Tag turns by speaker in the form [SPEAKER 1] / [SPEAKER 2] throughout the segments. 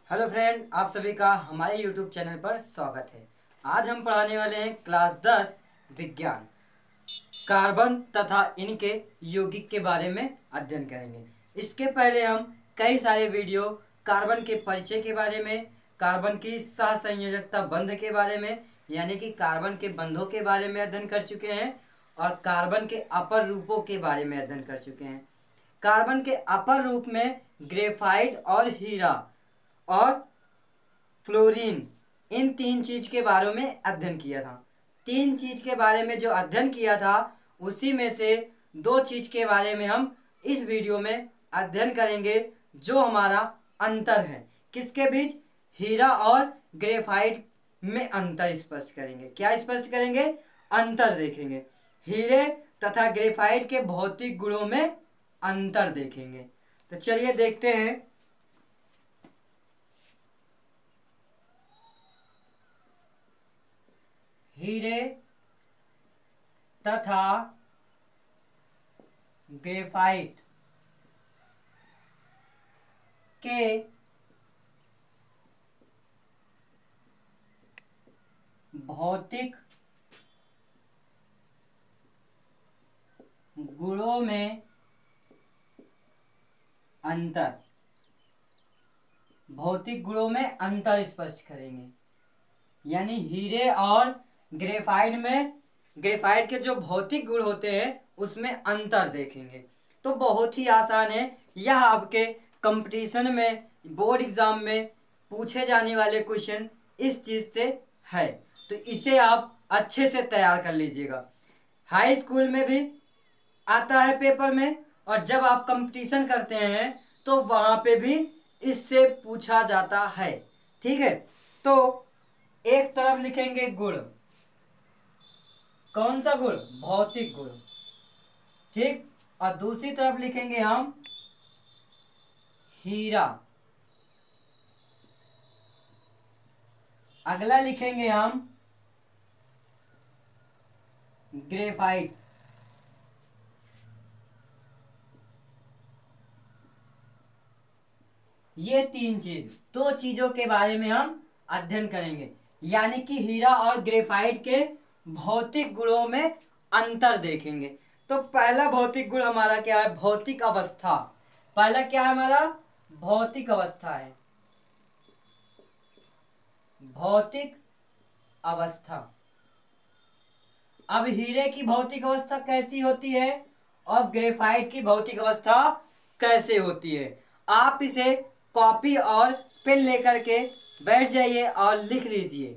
[SPEAKER 1] Hello friend, आप सभी का हमारे यूट्यूब चैनल पर स्वागत है। आज हम पढ़ाने वाले हैं क्लास 10 विज्ञान। कार्बन तथा इनके यौगिक के बारे में अध्ययन करेंगे। इसके पहले हम कई सारे वीडियो कार्बन के परिचय के बारे में, कार्बन की सहसंयोजकता बंध के बारे में यानी कि कार्बन के बंधों के बारे में अध्ययन कर चुके हैं और कार्बन के अपर रूपों के बारे में अध्ययन कर चुके हैं। कार्बन के अपर रूप में ग्रेफाइट और हीरा और फ्लोरीन, इन तीन चीज के बारे में अध्ययन किया था। तीन चीज के बारे में जो अध्ययन किया था उसी में से दो चीज के बारे में हम इस वीडियो में अध्ययन करेंगे, जो हमारा अंतर है किसके बीच, हीरा और ग्रेफाइट में अंतर स्पष्ट करेंगे। क्या स्पष्ट करेंगे? अंतर देखेंगे। हीरे तथा ग्रेफाइट के भौतिक गुणों में अंतर देखेंगे। तो चलिए देखते हैं। हीरे तथा ग्रेफाइट के भौतिक गुणों में अंतर, भौतिक गुणों में अंतर स्पष्ट करेंगे। यानी हीरे और ग्रेफाइट में, ग्रेफाइट के जो भौतिक गुण होते हैं उसमें अंतर देखेंगे। तो बहुत ही आसान है, यह आपके कंपटीशन में, बोर्ड एग्जाम में पूछे जाने वाले क्वेश्चन इस चीज से है, तो इसे आप अच्छे से तैयार कर लीजिएगा। हाई स्कूल में भी आता है पेपर में, और जब आप कंपटीशन करते हैं तो वहां पे भी इससे पूछा जाता है। ठीक है, तो एक तरफ लिखेंगे गुण, कौन सा गुण? भौतिक गुण। ठीक, और दूसरी तरफ लिखेंगे हम हीरा। अगला लिखेंगे हम ग्रेफाइट। ये तीन चीज, दो चीजों के बारे में हम अध्ययन करेंगे, यानी कि हीरा और ग्रेफाइट के भौतिक गुणों में अंतर देखेंगे। तो पहला भौतिक गुण हमारा क्या है? भौतिक अवस्था। पहला क्या है हमारा? भौतिक अवस्था है, भौतिक अवस्था। अब हीरे की भौतिक अवस्था कैसी होती है और ग्रेफाइट की भौतिक अवस्था कैसे होती है, आप इसे कॉपी और पेन लेकर के बैठ जाइए और लिख लीजिए,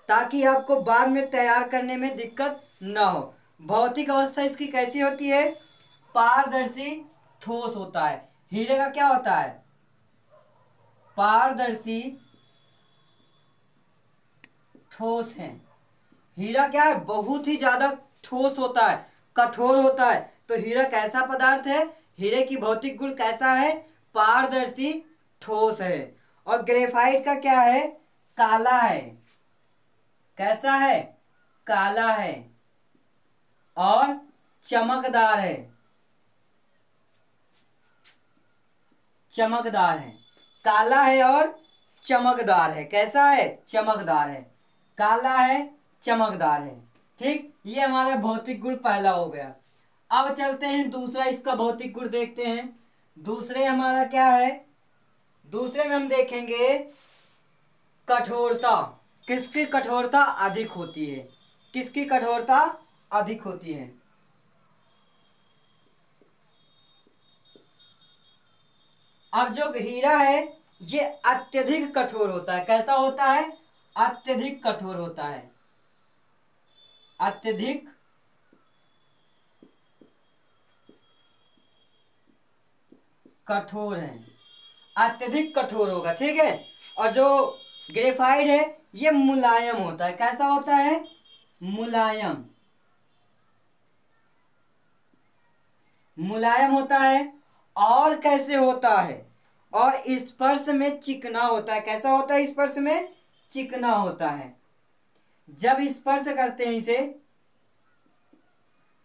[SPEAKER 1] ताकि आपको बाद में तैयार करने में दिक्कत ना हो। भौतिक अवस्था इसकी कैसी होती है? पारदर्शी ठोस होता है। हीरे का क्या होता है? पारदर्शी ठोस है। हीरा क्या है? बहुत ही ज्यादा ठोस होता है, कठोर होता है। तो हीरा कैसा पदार्थ है? हीरे की भौतिक गुण कैसा है? पारदर्शी ठोस है। और ग्रेफाइट का क्या है? काला है। कैसा है? काला है और चमकदार है, चमकदार है। काला है और चमकदार है। कैसा है? चमकदार है। काला है, चमकदार है। ठीक, ये हमारा भौतिक गुण पहला हो गया। अब चलते हैं दूसरा, इसका भौतिक गुण देखते हैं। दूसरे हमारा क्या है? दूसरे में हम देखेंगे कठोरता। किसकी कठोरता अधिक होती है? किसकी कठोरता अधिक होती है? अब जो हीरा है ये अत्यधिक कठोर होता है। कैसा होता है? अत्यधिक कठोर होता है, अत्यधिक कठोर है, अत्यधिक कठोर होगा। ठीक है, और जो ग्रेफाइट है ये मुलायम होता है। कैसा होता है? मुलायम, मुलायम होता है। और कैसे होता है? और स्पर्श में चिकना होता है। कैसा होता है? स्पर्श में चिकना होता है। जब स्पर्श करते हैं इसे,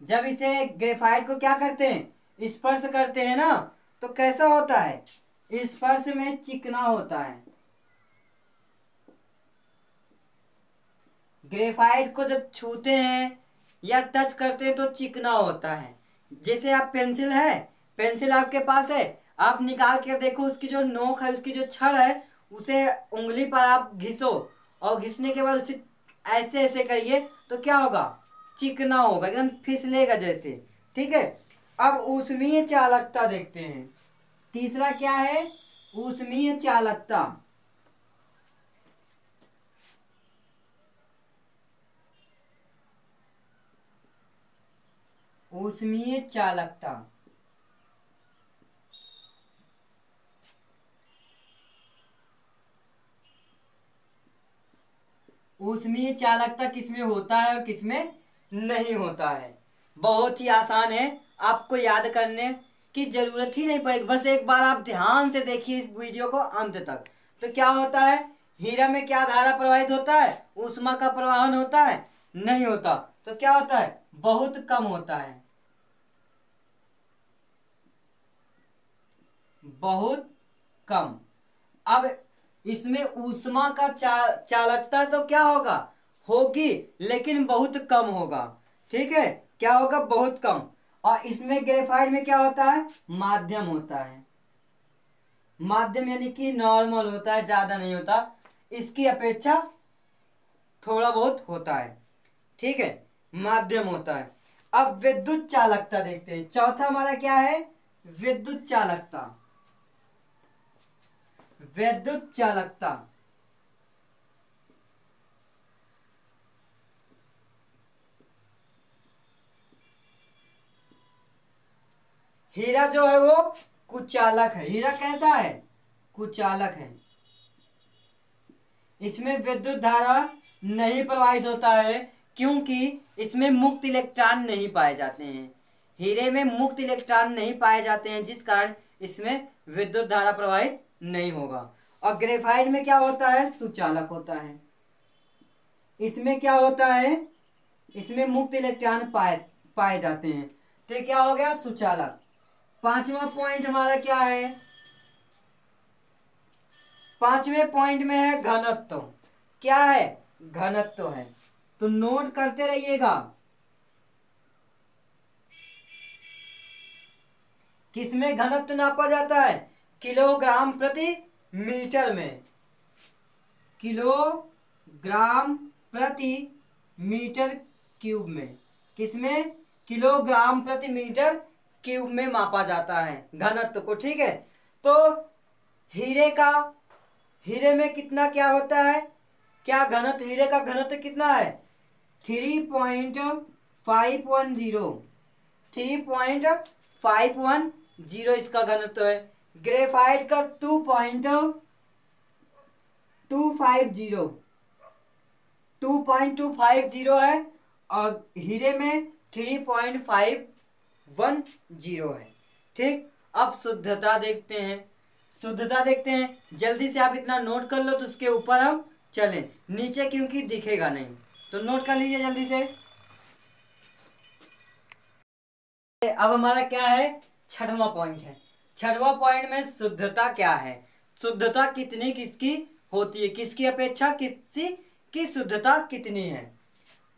[SPEAKER 1] जब इसे ग्रेफाइट को क्या करते हैं? स्पर्श करते हैं ना, तो कैसा होता है? स्पर्श में चिकना होता है। ग्रेफाइट को जब छूते हैं या टच करते हैं तो चिकना होता है। जैसे आप पेंसिल है, पेंसिल आपके पास है, आप निकाल कर देखो, उसकी जो नोक है, उसकी जो छड़ है, उसे उंगली पर आप घिसो और घिसने के बाद उसे ऐसे ऐसे करिए तो क्या होगा, चिकना होगा, एकदम फिसलेगा जैसे। ठीक है, अब ऊष्मीय चालकता देखते हैं। तीसरा क्या है, ऊष्मीय चालकता। ऊष्मीय चालकता, ऊष्मीय चालकता किसमें होता है और किसमें नहीं होता है। बहुत ही आसान है, आपको याद करने की जरूरत ही नहीं पड़ेगी, बस एक बार आप ध्यान से देखिए इस वीडियो को अंत तक। तो क्या होता है, हीरा में क्या धारा प्रवाहित होता है, ऊष्मा का प्रवाहन होता है, नहीं होता। तो क्या होता है, बहुत कम होता है, बहुत कम। अब इसमें ऊष्मा का चालकता तो क्या होगा, होगी, लेकिन बहुत कम होगा। ठीक है, क्या होगा, बहुत कम। और इसमें ग्रेफाइट में क्या होता है, माध्यम होता है। माध्यम यानी कि नॉर्मल होता है, ज्यादा नहीं होता, इसकी अपेक्षा थोड़ा बहुत होता है। ठीक है, माध्यम होता है। अब विद्युत चालकता देखते हैं। चौथा हमारा क्या है, विद्युत चालकता। विद्युत चालकता, हीरा जो है वो कुचालक है। हीरा कैसा है, कुचालक है। इसमें विद्युत धारा नहीं प्रवाहित होता है क्योंकि इसमें मुक्त इलेक्ट्रॉन नहीं पाए जाते हैं। हीरे में मुक्त इलेक्ट्रॉन नहीं पाए जाते हैं, जिस कारण इसमें विद्युत धारा प्रवाहित नहीं होगा। और ग्रेफाइट में क्या होता है, सुचालक होता है। इसमें क्या होता है, इसमें मुक्त इलेक्ट्रॉन पाए जाते हैं, तो क्या हो गया, सुचालक। पांचवा पॉइंट हमारा क्या है, पांचवें पॉइंट में है घनत्व। क्या है, घनत्व है, तो नोट करते रहिएगा। किसमें घनत्व नापा जाता है, किलोग्राम प्रति मीटर में, किलोग्राम प्रति मीटर क्यूब में। किसमें, किलोग्राम प्रति मीटर क्यूब में मापा जाता है घनत्व को। ठीक है, तो हीरे में कितना क्या होता है, क्या घनत्व, हीरे का घनत्व कितना है, 3.510, 3.510 इसका घनत्व है। ग्रेफाइट का 2.250 है, और हीरे में 3.510 है। ठीक, अब शुद्धता देखते हैं। शुद्धता देखते हैं, जल्दी से आप इतना नोट कर लो तो उसके ऊपर हम चलें, नीचे क्योंकि दिखेगा नहीं, तो नोट कर लीजिए जल्दी से। अब हमारा क्या है, छठवां पॉइंट है। छठवां पॉइंट में शुद्धता क्या है, शुद्धता कितनी किसकी होती है, किसकी अपेक्षा किसी की शुद्धता कितनी है।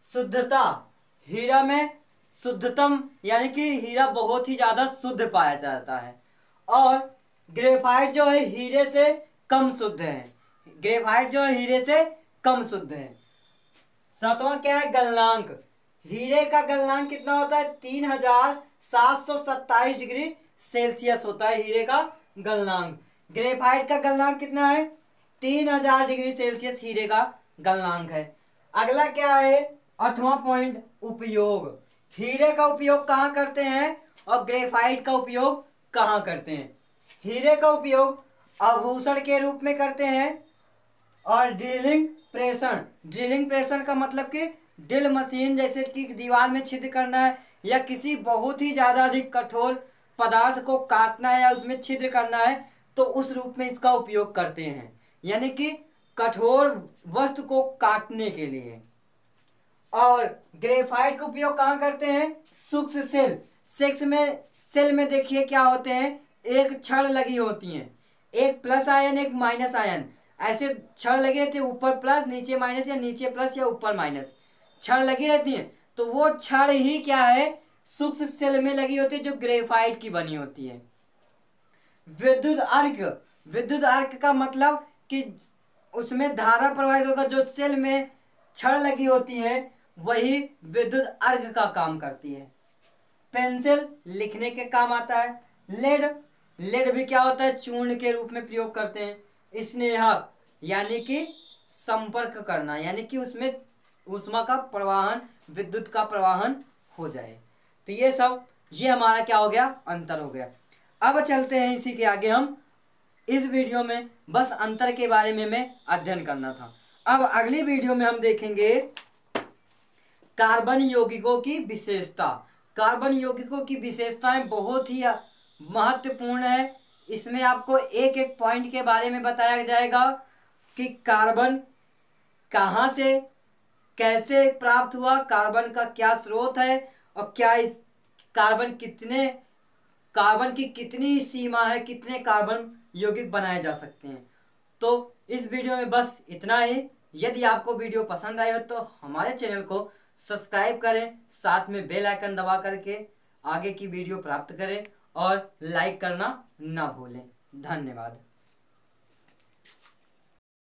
[SPEAKER 1] शुद्धता, हीरा में शुद्धतम यानी कि हीरा बहुत ही ज्यादा शुद्ध पाया जाता है, और ग्रेफाइट जो है हीरे से कम शुद्ध है। ग्रेफाइट जो है हीरे से कम शुद्ध है। सातवां क्या है, गलनांक। हीरे का गलनांक कितना होता है, 3727 डिग्री सेल्सियस होता है हीरे का गलनांक। ग्रेफाइट का गलनांक कितना है, 3000 डिग्री सेल्सियस हीरे का गलनांक है। अगला क्या है, आठवां पॉइंट, उपयोग। हीरे का उपयोग कहाँ करते हैं और ग्रेफाइट का उपयोग कहाँ करते हैं। हीरे का उपयोग आभूषण के रूप में करते हैं, और ड्रिलिंग प्रेषण का मतलब कि ड्रिल मशीन, जैसे कि दीवार में छिद्र करना है या किसी बहुत ही ज्यादा अधिक कठोर पदार्थ को काटना है या उसमें छिद्र करना है, तो उस रूप में इसका उपयोग करते हैं, यानी कि कठोर वस्तु को काटने के लिए। और ग्रेफाइट का उपयोग कहाँ करते हैं, सूक्ष्म सेल में देखिए क्या होते हैं, एक छड़ लगी होती हैं, एक प्लस आयन एक माइनस आयन। ऐसे छड़ लगी रहती है, ऊपर प्लस नीचे माइनस, या नीचे प्लस या ऊपर माइनस, छड़ लगी रहती है। तो वो छड़ ही क्या है, सूक्ष्म सेल में लगी होती है, जो ग्रेफाइट की बनी होती है। विद्युत अर्क, विद्युत अर्क का मतलब कि उसमें धारा प्रवाहित होकर जो सेल में छड़ लगी होती है वही विद्युत अर्क का काम करती है। पेंसिल लिखने के काम आता है। लेड, लेड भी क्या होता है, चूर्ण के रूप में प्रयोग करते हैं। स्नेहक यानी कि संपर्क करना, यानी कि उसमें ऊष्मा का प्रवाहन, विद्युत का प्रवाहन हो जाए। तो ये सब, ये हमारा क्या हो गया, अंतर हो गया। अब चलते हैं इसी के आगे। हम इस वीडियो में बस अंतर के बारे में मैं अध्ययन करना था। अब अगली वीडियो में हम देखेंगे कार्बन यौगिकों की विशेषता। कार्बन यौगिकों की विशेषताएं बहुत ही महत्वपूर्ण है। इसमें आपको एक एक पॉइंट के बारे में बताया जाएगा कि कार्बन कहाँ से कैसे प्राप्त हुआ, कार्बन का क्या स्रोत है, और क्या इस कार्बन की कितनी सीमा है, कितने कार्बन यौगिक बनाए जा सकते हैं। तो इस वीडियो में बस इतना ही। यदि आपको वीडियो पसंद आए हो तो हमारे चैनल को सब्सक्राइब करें, साथ में बेल आइकन दबा करके आगे की वीडियो प्राप्त करें, और लाइक करना ना भूलें। धन्यवाद।